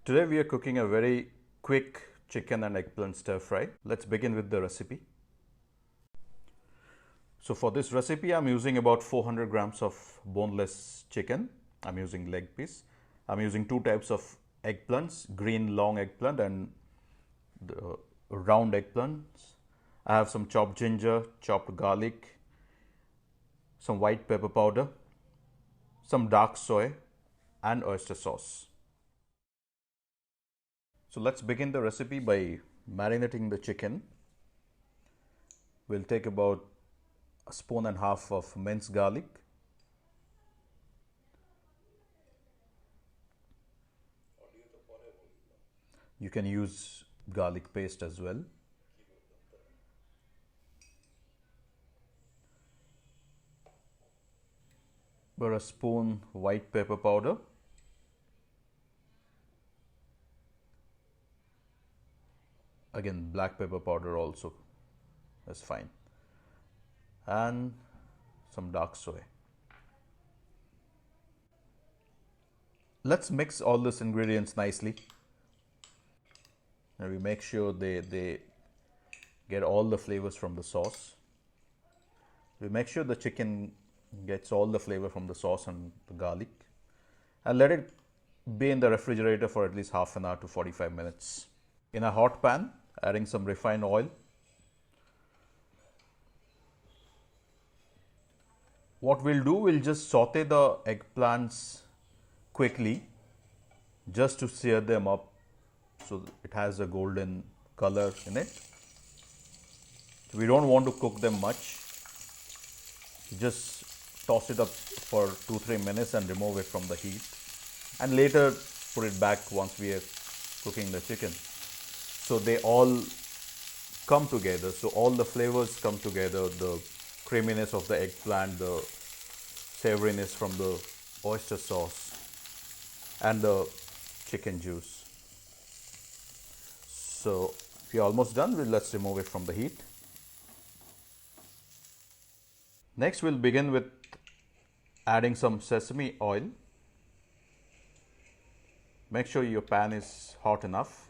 Today we are cooking a very quick chicken and eggplant stir fry. Let's begin with the recipe. So for this recipe I'm using about 400 grams of boneless chicken. I'm using leg piece. I'm using two types of eggplants, green long eggplant and the round eggplants. I have some chopped ginger, chopped garlic, some white pepper powder, some dark soy and oyster sauce. So let's begin the recipe by marinating the chicken. We'll take about a spoon and a half of minced garlic, you can use garlic paste as well. About a spoon white pepper powder, again black pepper powder also is fine, and some dark soy. Let's mix all these ingredients nicely. And we make sure they get all the flavors from the sauce. We make sure the chicken gets all the flavor from the sauce and the garlic, and let it be in the refrigerator for at least half an hour to 45 minutes. In a hot pan, adding some refined oil. What we'll do, we'll just saute the eggplants quickly just to sear them up so it has a golden color in it. We don't want to cook them much. Just toss it up for 2-3 minutes and remove it from the heat, and later put it back once we are cooking the chicken. So they all come together, so all the flavors come together, the creaminess of the eggplant, the savoriness from the oyster sauce and the chicken juice. So we are almost done. Let's remove it from the heat. Next we'll begin with adding some sesame oil. Make sure your pan is hot enough.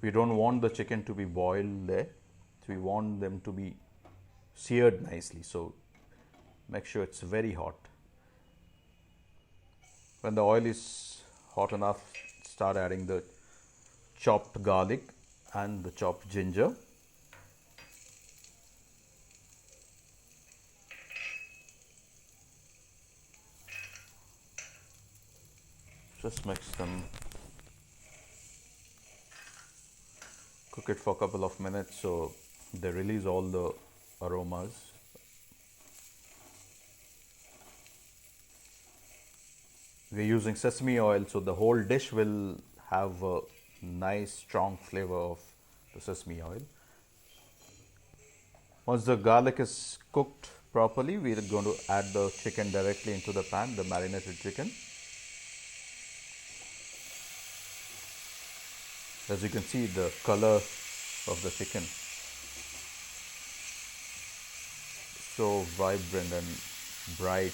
We don't want the chicken to be boiled there. We want them to be seared nicely. So make sure it's very hot. When the oil is hot enough, start adding the chopped garlic and the chopped ginger. Just mix them. Cook it for a couple of minutes so they release all the aromas. We're using sesame oil, so the whole dish will have a nice strong flavor of the sesame oil. Once the garlic is cooked properly, we're going to add the chicken directly into the pan, the marinated chicken. As you can see, the color of the chicken, so vibrant and bright.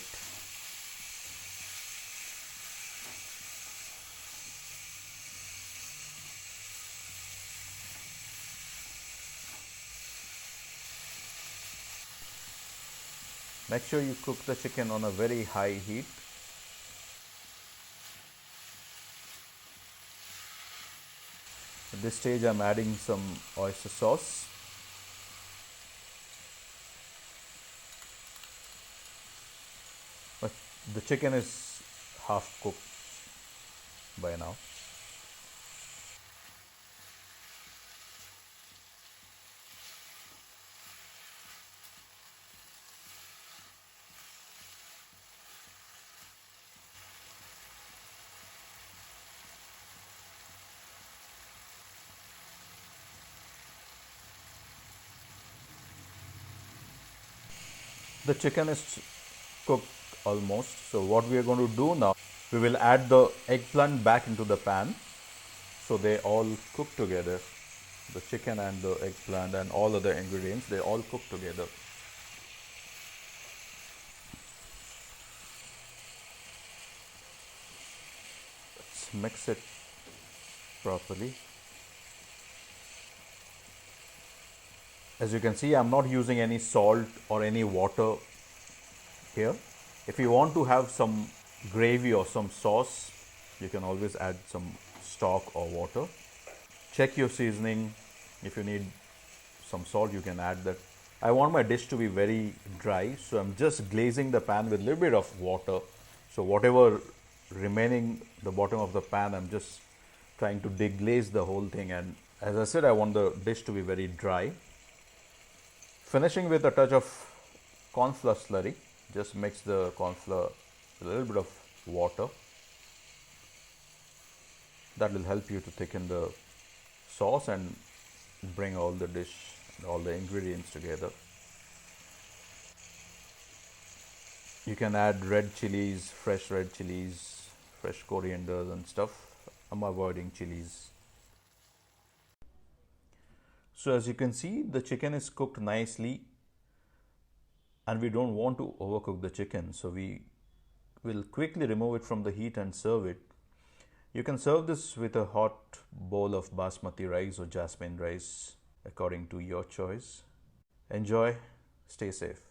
Make sure you cook the chicken on a very high heat. At this stage, I'm adding some oyster sauce. But the chicken is half cooked by now. The chicken is cooked almost. So what we are going to do now, we will add the eggplant back into the pan so they all cook together. The chicken and the eggplant and all other ingredients, they all cook together. just mix it properly. As you can see, I'm not using any salt or any water here. If you want to have some gravy or some sauce, you can always add some stock or water. Check your seasoning. If you need some salt, you can add that. I want my dish to be very dry, so I'm just glazing the pan with a little bit of water. So whatever remaining the bottom of the pan, I'm just trying to deglaze the whole thing. And as I said, I want the dish to be very dry. Finishing with a touch of corn flour slurry. Just mix the corn flour with a little bit of water. That will help you to thicken the sauce and bring all the dish, all the ingredients together. You can add red chilies, fresh red chilies, fresh corianders and stuff. I'm avoiding chilies. So as you can see, the chicken is cooked nicely and we don't want to overcook the chicken. So we will quickly remove it from the heat and serve it. You can serve this with a hot bowl of basmati rice or jasmine rice according to your choice. Enjoy, stay safe.